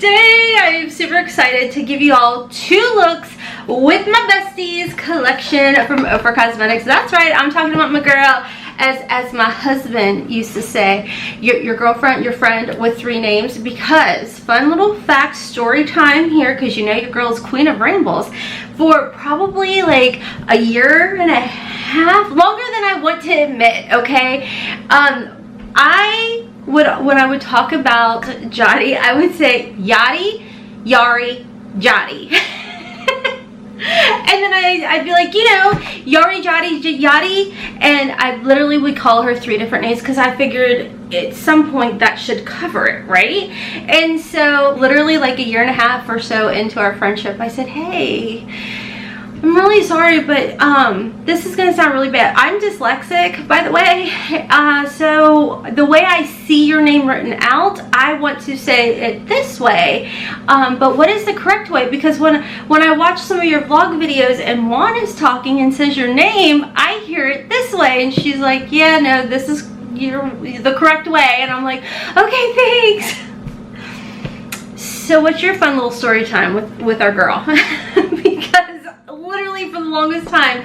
today I am super excited to give you all 2 looks with my besties collection from Ofra Cosmetics. That's right, I'm talking about my girl, as my husband used to say, your girlfriend, your friend with 3 names. Because fun little fact, story time here, because you know your girl's queen of rambles. For probably like a year and a half, longer than I want to admit, okay? When I would talk about Jody, I would say Yari, Jody. And then I'd be like, you know, Yari, and I literally would call her 3 different names because I figured at some point that should cover it, right? And so literally like a year and a half or so into our friendship, I said, hey, I'm really sorry, but this is gonna sound really bad. I'm dyslexic, by the way, so the way I see your name written out, I want to say it this way, but what is the correct way? Because when I watch some of your vlog videos and Juan is talking and says your name, I hear it this way, and she's like, yeah, no, this is the correct way, and I'm like, okay, thanks. So what's your fun little story time with our girl? Because literally for the longest time,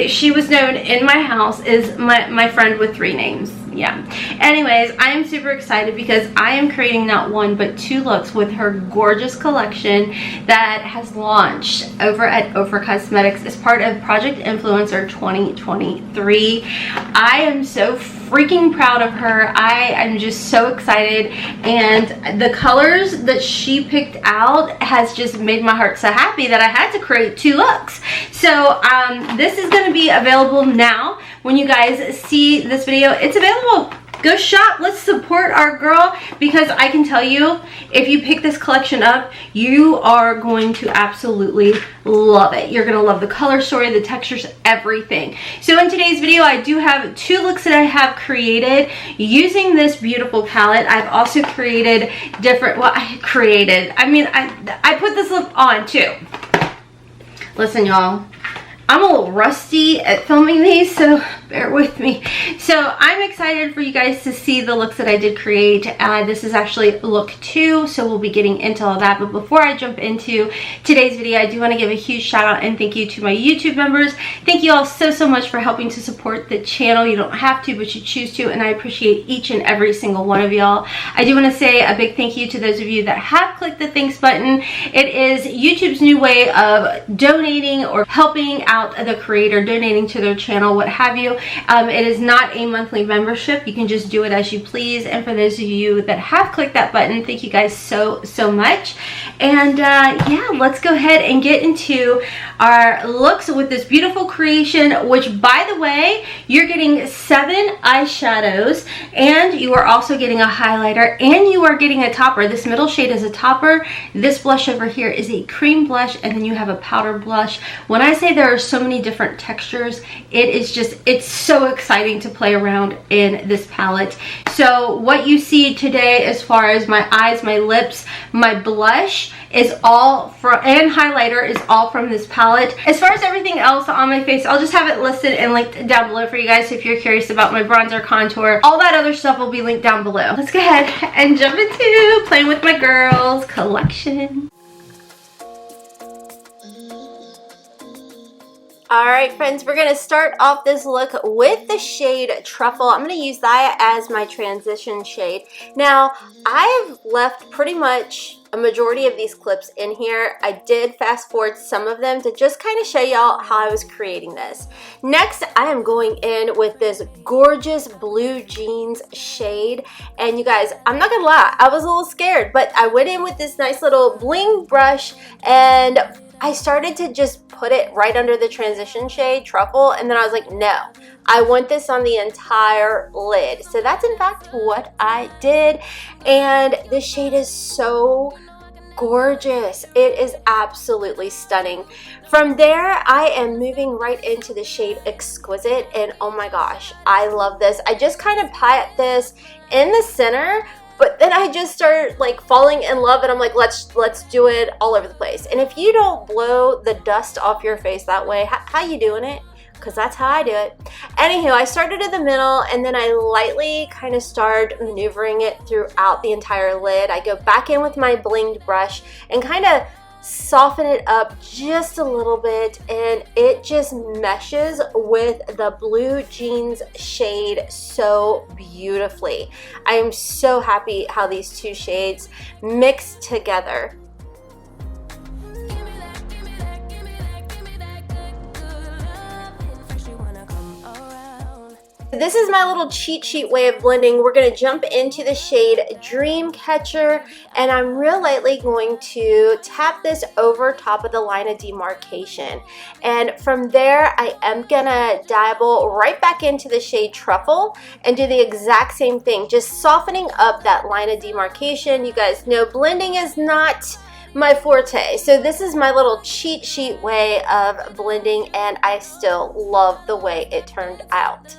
she was known in my house as my friend with 3 names. Yeah. Anyways, I am super excited because I am creating not 1 but 2 looks with her gorgeous collection that has launched over at Ofra Cosmetics as part of Project Influencer 2023. I am so freaking proud of her. I am just so excited, and the colors that she picked out has just made my heart so happy that I had to create 2 looks. So this is going to be available now. When you guys see this video, it's available. Go shop. Let's support our girl, because I can tell you, if you pick this collection up, you are going to absolutely love it. You're going to love the color story, the textures, everything. So in today's video, I do have 2 looks that I have created using this beautiful palette. I've also created different, well, I put this look on too. Listen, y'all, I'm a little rusty at filming these, so bear with me. So I'm excited for you guys to see the looks that I did create. This is actually look 2, so we'll be getting into all that. But before I jump into today's video, I do want to give a huge shout out and thank you to my YouTube members. Thank you all so much for helping to support the channel. You don't have to, but you choose to, and I appreciate each and every single one of y'all. I do want to say a big thank you to those of you that have clicked the thanks button. It is YouTube's new way of donating or helping out the creator, donating to their channel, what have you. It is not a monthly membership. You can just do it as you please. And for those of you that have clicked that button, thank you guys so much. And yeah, let's go ahead and get into our looks with this beautiful creation, which, by the way, you're getting 7 eyeshadows, and you are also getting a highlighter, and you are getting a topper. This middle shade is a topper. This blush over here is a cream blush, and then you have a powder blush. When I say there are so many different textures, it's so exciting to play around in this palette. So what you see today, as far as my eyes, my lips, my blush, is all from, and highlighter is all from this palette. As far as everything else on my face, I'll just have it listed and linked down below for you guys. So if you're curious about my bronzer, contour, all that other stuff will be linked down below. Let's go ahead and jump into playing with my girls collection. Alright friends, we're going to start off this look with the shade Truffle. I'm going to use that as my transition shade. Now, I've left pretty much a majority of these clips in here. I did fast forward some of them to just kind of show y'all how I was creating this. Next, I am going in with this gorgeous blue jeans shade. And you guys, I'm not going to lie, I was a little scared, but I went in with this nice little bling brush, and I started to just put it right under the transition shade, Truffle, and then I was like, no, I want this on the entire lid. So that's in fact what I did, and this shade is so gorgeous. It is absolutely stunning. From there, I am moving right into the shade Exquisite, and oh my gosh, I love this. I just kind of pat this in the center, but then I just started like falling in love, and I'm like, let's do it all over the place. And if you don't blow the dust off your face that way, how you doing it? because that's how I do it. Anywho, I started in the middle and then I lightly kind of start maneuvering it throughout the entire lid. I go back in with my blinged brush and kind of soften it up just a little bit, and it just meshes with the blue jeans shade so beautifully. I am so happy how these two shades mix together. This is my little cheat sheet way of blending. We're going to jump into the shade Dreamcatcher, and I'm real lightly going to tap this over top of the line of demarcation. And from there, I am going to dabble right back into the shade Truffle and do the exact same thing, just softening up that line of demarcation. You guys know blending is not my forte, so this is my little cheat sheet way of blending, and I still love the way it turned out.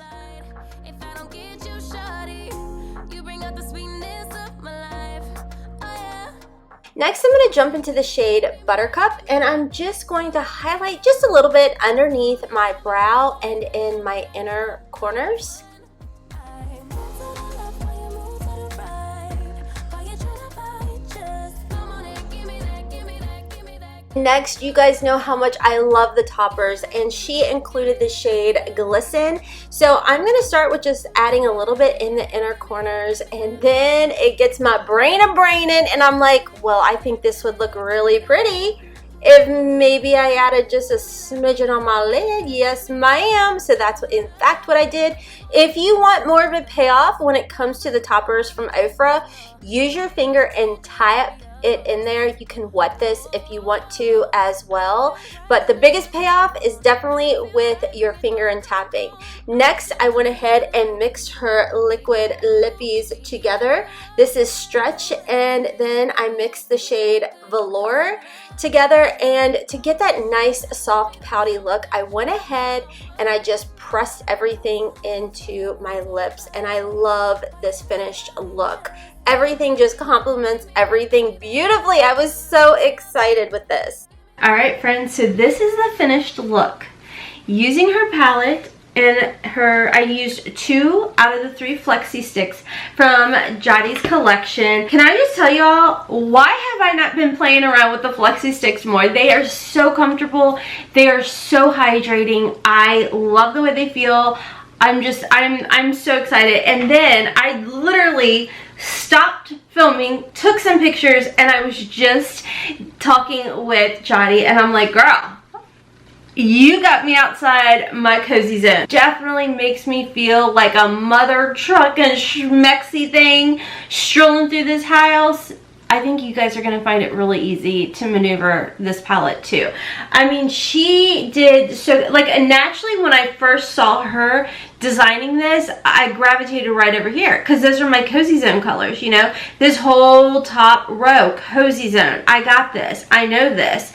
Next, I'm going to jump into the shade Buttercup, and I'm just going to highlight just a little bit underneath my brow and in my inner corners. Next, you guys know how much I love the toppers, and she included the shade Glisten. So I'm going to start with just adding a little bit in the inner corners, and then it gets my brain a-braining, and I'm like, well, I think this would look really pretty if maybe I added just a smidgen on my lid. Yes, ma'am. So that's in fact what I did. If you want more of a payoff when it comes to the toppers from Ofra, use your finger and tap it in there. You can wet this if you want to as well, but the biggest payoff is definitely with your finger and tapping. Next, I went ahead and mixed her liquid lippies together. This is Stretch, and then I mixed the shade Velour together, and to get that nice soft pouty look, I went ahead and I just pressed everything into my lips, and I love this finished look. Everything just complements everything beautifully. I was so excited with this. All right, friends, so this is the finished look. Using her palette and I used 2 out of the 3 flexi sticks from Yari.G's collection. Can I just tell y'all, why have I not been playing around with the flexi sticks more? They are so comfortable. They are so hydrating. I love the way they feel. I'm so excited. And then I literally stopped filming, took some pictures, and I was just talking with Yari, and I'm like, girl, you got me outside my cozy zone. Definitely makes me feel like a mother trucking schmexy thing strolling through this house. I think you guys are going to find it really easy to maneuver this palette too. I mean, she did so, like, naturally when I first saw her designing this, I gravitated right over here because those are my cozy zone colors, you know, this whole top row, cozy zone. I got this, I know this.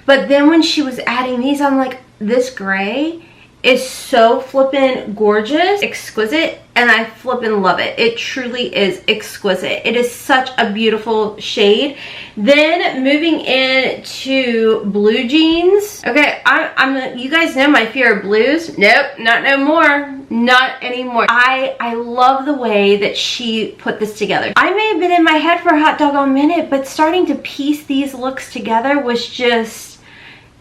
But then when she was adding these, I'm like, this gray is so flippin' gorgeous, exquisite, and I flippin' love it. It truly is exquisite. It is such a beautiful shade. Then moving into blue jeans. Okay, you guys know my fear of blues. Nope, not no more. Not anymore. I love the way that she put this together. I may have been in my head for a hot doggone minute, but starting to piece these looks together was just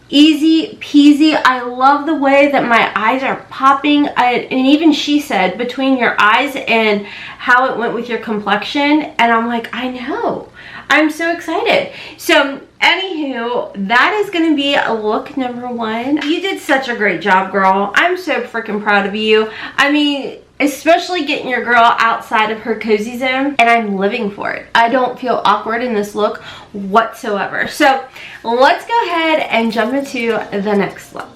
easy peasy. I love the way that my eyes are popping. And even she said, between your eyes and how it went with your complexion. And I'm like, I know. I'm so excited. So anywho, that is going to be look number 1. You did such a great job, girl. I'm so freaking proud of you. I mean, especially getting your girl outside of her cozy zone, and I'm living for it. I don't feel awkward in this look whatsoever. So let's go ahead and jump into the next look.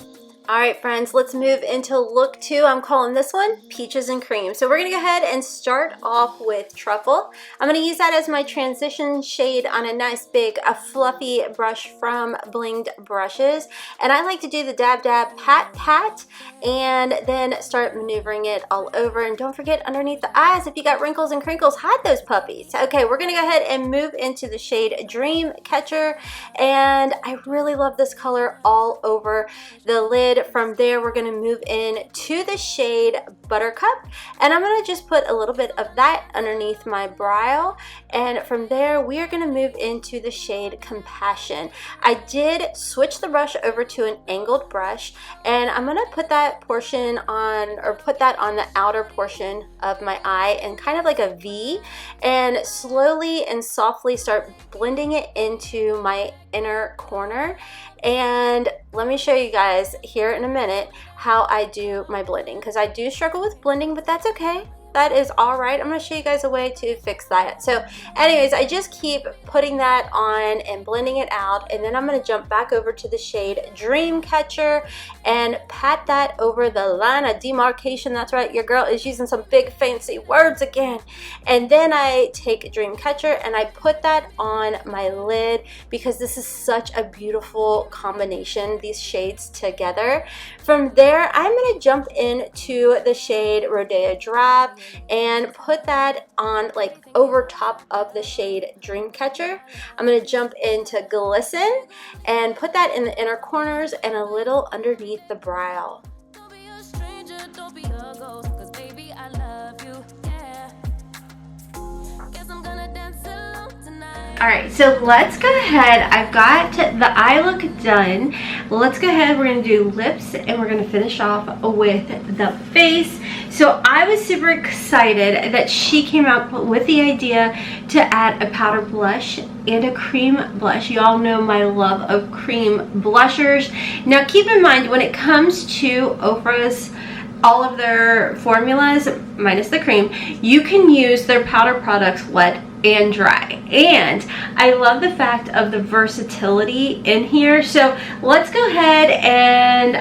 All right, friends, let's move into look 2. I'm calling this one Peaches and Cream. So we're gonna go ahead and start off with Truffle. I'm gonna use that as my transition shade on a nice big, fluffy brush from Blinged Brushes. And I like to do the dab dab pat pat and then start maneuvering it all over. And don't forget, underneath the eyes, if you got wrinkles and crinkles, hide those puppies. Okay, we're gonna go ahead and move into the shade Dreamcatcher. And I really love this color all over the lid. And from there, we're gonna move in to the shade Buttercup. And I'm gonna just put a little bit of that underneath my brow. And from there, we are gonna move into the shade Compassion. I did switch the brush over to an angled brush, and I'm gonna put that portion on, or put that on the outer portion of my eye and kind of like a V, and slowly and softly start blending it into my inner corner. And let me show you guys here in a minute how I do my blending, because I do struggle with blending, but that's okay. That is all right. I'm going to show you guys a way to fix that. So anyways, I just keep putting that on and blending it out, and then I'm going to jump back over to the shade Dreamcatcher and pat that over the line of demarcation. That's right, your girl is using some big fancy words again. And then I take Dreamcatcher and I put that on my lid, because this is such a beautiful combination, these shades together. From there, I'm going to jump into the shade Rodeo Drive and put that on like over top of the shade Dreamcatcher. I'm going to jump into Glisten and put that in the inner corners and a little underneath the brow. Alright, so let's go ahead. I've got the eye look done. Let's go ahead. We're going to do lips and we're going to finish off with the face. So I was super excited that she came up with the idea to add a powder blush and a cream blush. You all know my love of cream blushers. Now keep in mind, when it comes to Ofra's, all of their formulas, minus the cream, you can use their powder products wet and dry, and I love the fact of the versatility in here. So let's go ahead and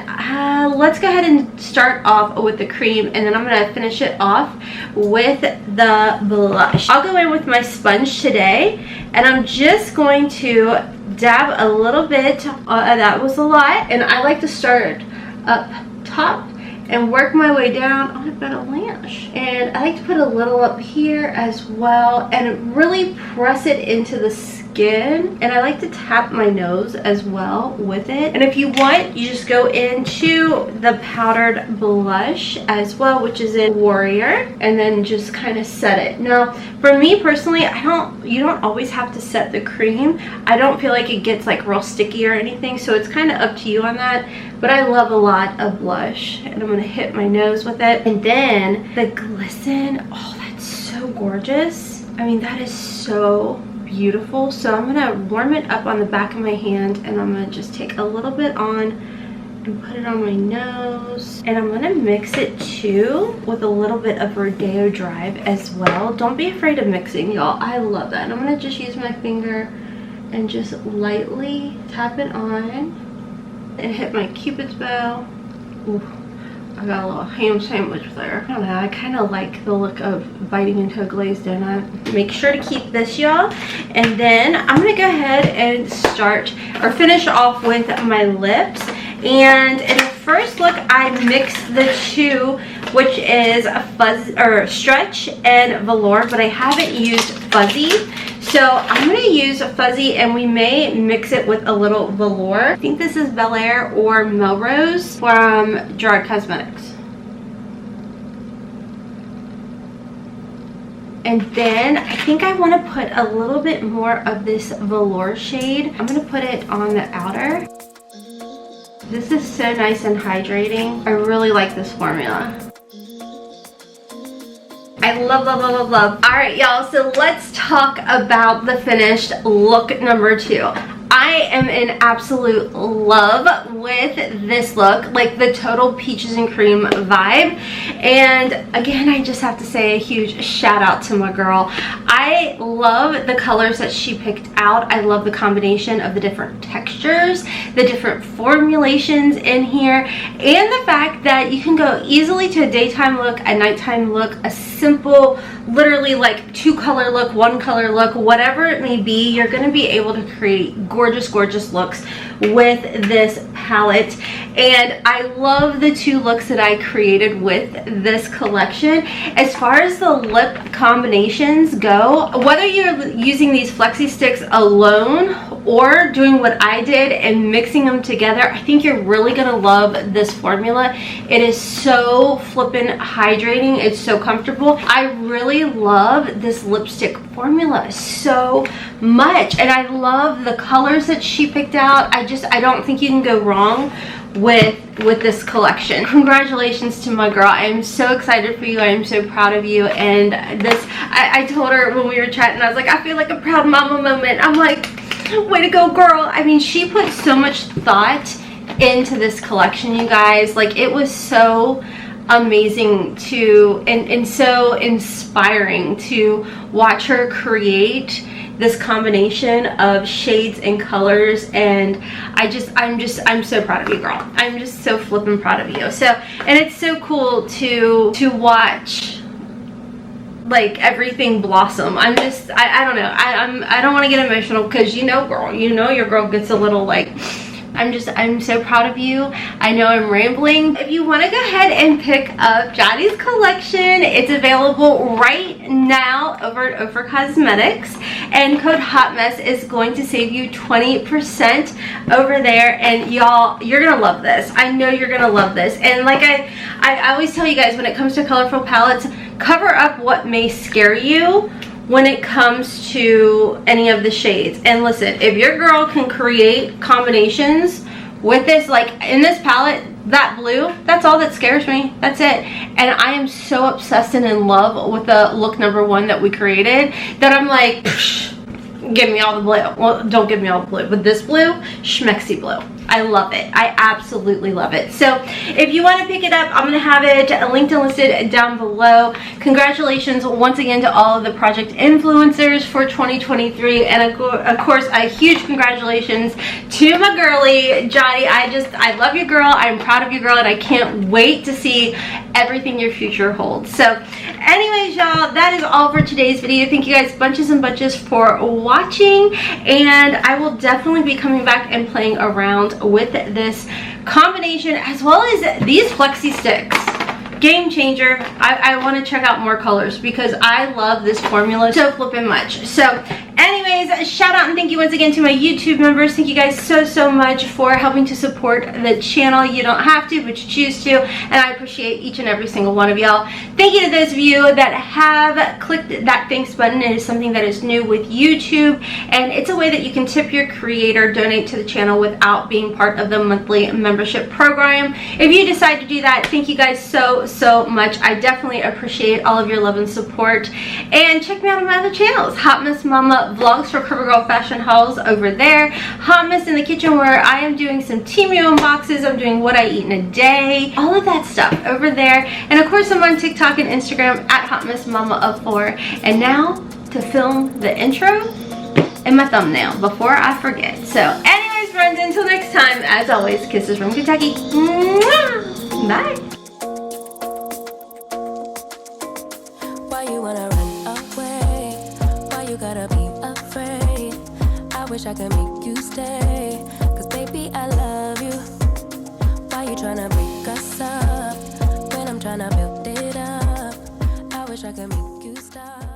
start off with the cream, and then I'm gonna finish it off with the blush. I'll go in with my sponge today, and I'm just going to dab a little bit. That was a lot, and I like to start up top and work my way down. Oh, I've got a lash. And I like to put a little up here as well and really press it into the skin. And I like to tap my nose as well with it. And if you want, you just go into the powdered blush as well, which is in Warrior, and then just kind of set it. Now, for me personally, you don't always have to set the cream. I don't feel like it gets like real sticky or anything, so it's kind of up to you on that. But I love a lot of blush, and I'm gonna hit my nose with it. And then the Glisten, oh, that's so gorgeous. I mean, that is so beautiful. So I'm gonna warm it up on the back of my hand, and I'm gonna just take a little bit on and put it on my nose. And I'm gonna mix it too with a little bit of Rodeo Drive as well. Don't be afraid of mixing, y'all. I love that. And I'm gonna just use my finger and just lightly tap it on and hit my Cupid's bow. Ooh, I got a little ham sandwich there. I don't know, I kind of like the look of biting into a glazed donut. Make sure to keep this, y'all. And then I'm gonna go ahead and start or finish off with my lips. And in the first look, I mixed the two, which is a fuzz or stretch and velour, but I haven't used fuzzy. So I'm going to use a fuzzy, and we may mix it with a little velour. I think this is Bel Air or Melrose from Gerard Cosmetics. And then I think I want to put a little bit more of this velour shade. I'm going to put it on the outer. This is so nice and hydrating. I really like this formula. I love, love, love, love, love. All right, y'all, so let's talk about the finished look number 2. I am in absolute love with this look, like the total peaches and cream vibe. And again, I just have to say a huge shout out to my girl. I love the colors that she picked out. I love the combination of the different textures, the different formulations in here, and the fact that you can go easily to a daytime look, a nighttime look, a simple, literally like 2-color look, 1-color look, whatever it may be. You're going to be able to create gorgeous, gorgeous looks with this palette. And I love the two looks that I created with this collection. As far as the lip combinations go, whether you're using these flexi sticks alone or doing what I did and mixing them together, I think you're really gonna love this formula. It is so flippin' hydrating. It's so comfortable. I really love this lipstick formula so much, and I love the colors that she picked out. I don't think you can go wrong with this collection. Congratulations to my girl. I am so excited for you. I am so proud of you. And this, I told her when we were chatting, I was like, I feel like a proud mama moment. I'm like, way to go, girl. I mean, she put so much thought into this collection, you guys. Like, it was so amazing to and so inspiring to watch her create this combination of shades and colors. And I'm so proud of you, girl. I'm just so flippin' proud of you. So, and it's so cool to watch like everything blossom. I don't know, I don't want to get emotional because you know, girl, you know your girl gets a little like, I'm so proud of you. I know I'm rambling. If you want to go ahead and pick up Yari.G's collection, it's available right now over at Ofra Cosmetics, and code HOTMESS is going to save you 20% over there. And y'all, you're gonna love this. I know you're gonna love this. And like I always tell you guys, when it comes to colorful palettes, cover up what may scare you when it comes to any of the shades. And listen, if your girl can create combinations with this, like in this palette, that blue, that's all that scares me. That's it. And I am so obsessed and in love with the look number 1 that we created that I'm like, psh, give me all the blue. Well, don't give me all the blue, but this blue, schmexy blue. I love it. I absolutely love it. So if you want to pick it up, I'm going to have it linked and listed down below. Congratulations once again to all of the project influencers for 2023. And of course, a huge congratulations to my girly, Yari. I love you, girl. I'm proud of you, girl. And I can't wait to see everything your future holds. So anyways, y'all, that is all for today's video. Thank you guys bunches and bunches for watching. And I will definitely be coming back and playing around with this combination, as well as these flexi sticks. Game changer. I want to check out more colors because I love this formula so flippin' much. So anyways, shout out and thank you once again to my YouTube members. Thank you guys so much for helping to support the channel. You don't have to, but you choose to, and I appreciate each and every single one of y'all. Thank you to those of you that have clicked that thanks button. It is something that is new with YouTube, and it's a way that you can tip your creator, donate to the channel without being part of the monthly membership program. If you decide to do that, thank you guys so much. I definitely appreciate all of your love and support. And check me out on my other channels. Hotmess Momma vlogs for CoverGirl fashion hauls over there. Hotmess in the kitchen, where I am doing some Temu unboxes. I'm doing what I eat in a day. All of that stuff over there. And of course, I'm on TikTok and Instagram at Hotmess Momma of 4. And now to film the intro and my thumbnail before I forget. So anyways, friends, until next time, as always, kisses from Kentucky. Mwah! Bye. Why you wanna run away? Why you gotta be afraid? I wish I could make you stay, 'cause baby I love you. Why you tryna break us up when I'm tryna build it up? I wish I could make you stop.